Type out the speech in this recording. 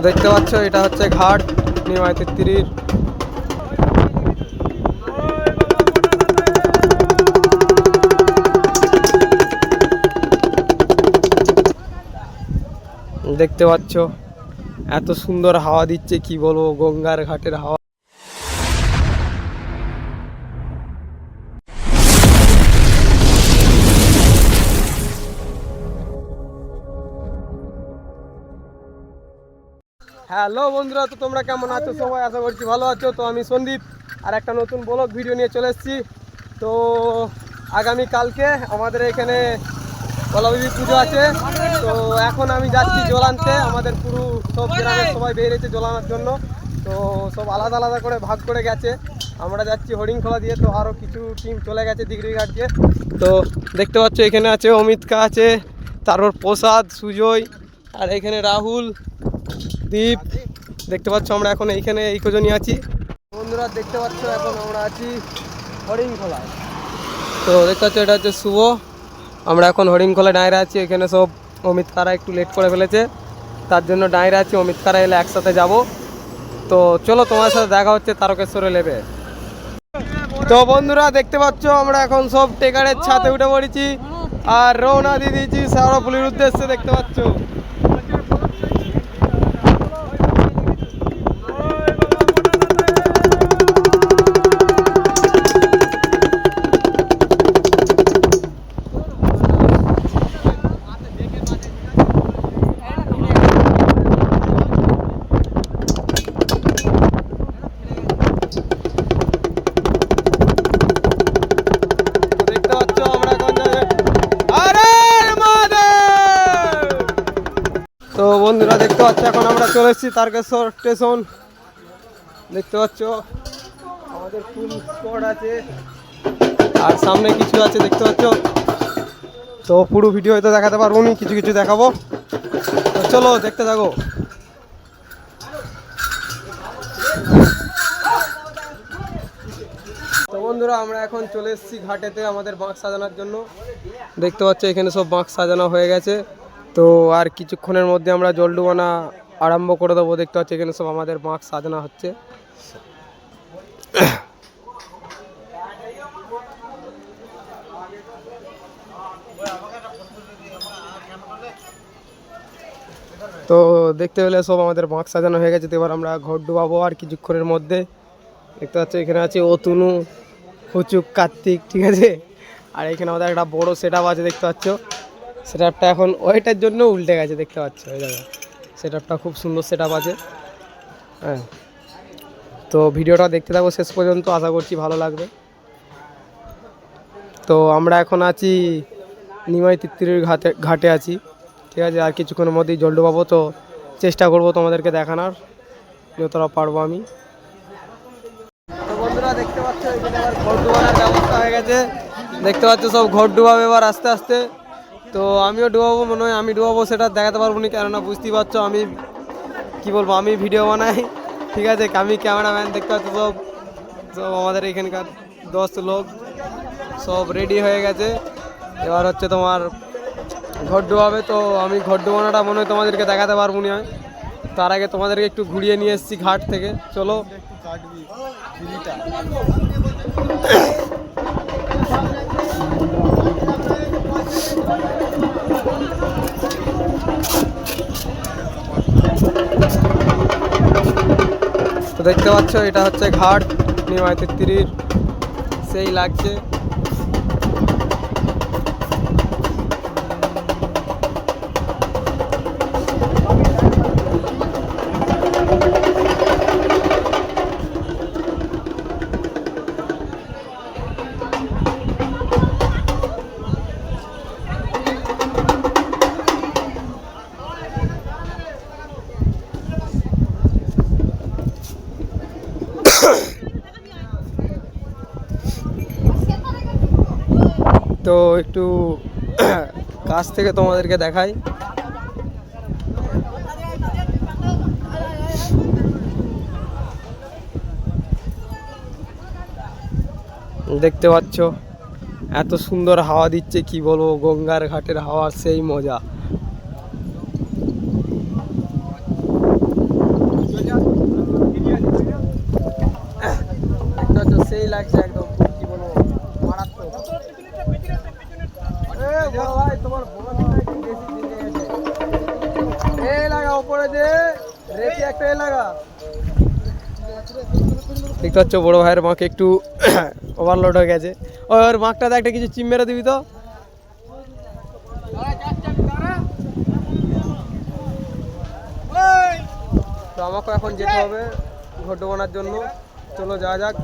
দেখতে পাচ্ছ এটা হচ্ছে ঘাট নিমাই তিত্তিরির। দেখতে পাচ্ছ এত সুন্দর হাওয়া দিচ্ছে, কি বলবো, গঙ্গার ঘাটের হাওয়া। হ্যালো বন্ধুরা, তো তোমরা কেমন আছো? সবাই আশা করছি ভালো আছো। তো আমি সন্দীপ আর একটা নতুন ব্লগ ভিডিও নিয়ে চলে এসেছি। তো আগামী কালকে আমাদের এখানে কলাবিবি পুজো আছে। তো এখন আমি যাচ্ছি জল আনতে। আমাদের পুরো সব গ্রামের সবাই বেরিয়েছে জল আনার জন্য। তো সব আলাদা আলাদা করে ভাগ করে গেছে। আমরা যাচ্ছি হরিণখোলা দিয়ে, তো আরও কিছু টিম চলে গেছে দিগড়িঘাট দিয়ে। তো দেখতে পাচ্ছ এখানে আছে অমিতকা আছে, তারপর প্রসাদ, সুজয়, আর এখানে রাহুল, দীপ। দেখতে পাচ্ছ আমরা এখন এইখানে এই কজনই আছি। বন্ধুরা দেখতে পাচ্ছ এখন আমরা আছি হরিণখোলায়। তো দেখতে পাচ্ছ এটা হচ্ছে শুভ। আমরা এখন হরিণখোলায় ডাঁইরে আছি। এখানে সব অমিতকারা একটু লেট করে ফেলেছে, তার জন্য ডাঁইরে আছি। অমিতকারা এলে একসাথে যাব। তো চলো তোমার সাথে দেখা হচ্ছে তারকেশ্বরে লেবে। তো বন্ধুরা দেখতে পাচ্ছ আমরা এখন সব টেকারের ছাদে উঠে পড়েছি আর রওনা দিয়ে দিয়েছি শেওড়াফুলির উদ্দেশ্যে। দেখতে পাচ্ছ তো বন্ধুরা দেখতে পাচ্ছ এখন আমরা চলে এসেছি তারকেশ্বর স্টেশন। দেখতে পাচ্ছ আমাদের ফুল স্পট আছে আর সামনে কিছু আছে দেখতে পাচ্ছ। তো পুরো ভিডিও হয়তো দেখাতে পারবো না, কিছু কিছু দেখাবো। তো চলো দেখতে থাকো। তো বন্ধুরা আমরা এখন চলে এসেছি ঘাটেতে আমাদের বাঁক সাজানোর জন্য। দেখতে পাচ্ছ এখানে সব বাঁক সাজানো হয়ে গেছে। তো আর কিছুক্ষণের মধ্যে আমরা জল ডুবানা আরম্ভ করে দেবো। দেখতে পাচ্ছি এখানে সব আমাদের বাঁক সাজানো হচ্ছে। তো দেখতে পেলে সব আমাদের বাঁক সাজানো হয়ে গেছে। তো এবার আমরা ঘর ডুবাবো আর কিছুক্ষণের মধ্যে। দেখতে পাচ্ছ এখানে আছে অতনু, হুচুক, কার্তিক, ঠিক আছে। আর এখানে আমাদের একটা বড় সেট আপ আছে দেখতে পাচ্ছ। সেট আপটা এখন ওইটার জন্য উল্টে গেছে দেখতে পাচ্ছ। ওই জায়গা সেট আপটা খুব সুন্দর সেট আপ আছে। হ্যাঁ, তো ভিডিওটা দেখতে থাকো শেষ পর্যন্ত, আশা করছি ভালো লাগবে। তো আমরা এখন আছি নিমাই তিত্তিরির ঘাটে আছি, ঠিক আছে। আর কিছুক্ষণের মধ্যেই জল ডুবাবো। তো চেষ্টা করবো তোমাদেরকে দেখানোর যতটা পারবো আমি। তো বন্ধুরা দেখতে পাচ্ছ এখানে আবার ঘর ডুবানোর ব্যবস্থা হয়ে গেছে। দেখতে পাচ্ছ সব ঘর ডুবাবে এবার আস্তে আস্তে। তো আমিও ডুবাবো, মনে হয় আমি ডুবাবো, সেটা দেখাতে পারবো না, কেননা বুঝতেই পারছো আমি কি বলবো, আমি ভিডিও বানাই, ঠিক আছে। আমি ক্যামেরাম্যান। দেখতে পাচ্ছ সব সব আমাদের এখানকার 10 লোক সব রেডি হয়ে গেছে। এবার হচ্ছে তোমার ঘর ডুবাবে। তো আমি ঘর ডুবানোটা মনে হয় তোমাদেরকে দেখাতে পারবো না। তার আগে তোমাদেরকে একটু ঘুরিয়ে নিয়ে এসেছি ঘাট থেকে। চলো। তো দেখতে পাচ্ছ এটা হচ্ছে ঘাট নিমাই তিত্তিরির, সেই লাগছে। তো একটু কাছ থেকে তোমাদেরকে দেখাই। দেখতে পাচ্ছ এত সুন্দর হাওয়া দিচ্ছে, কি বলবো, গঙ্গার ঘাটের হাওয়া সেই মজা। লাগছে একদম, কি বলবো, মারাত্মক। বড় ভাই তোমার এ লাগা উপরে যে রেখে একটা এ লাগা। দেখতে পাচ্ছ বড় ভাইয়ের মাকে একটু ওভারলোড হয়ে গেছে। ওর মাকটাতে একটা কিছু চিম মেরে দিবি তো। তো আমাকে এখন যেতে হবে ঘন্ট বানার জন্য, চলো যাওয়া যাক।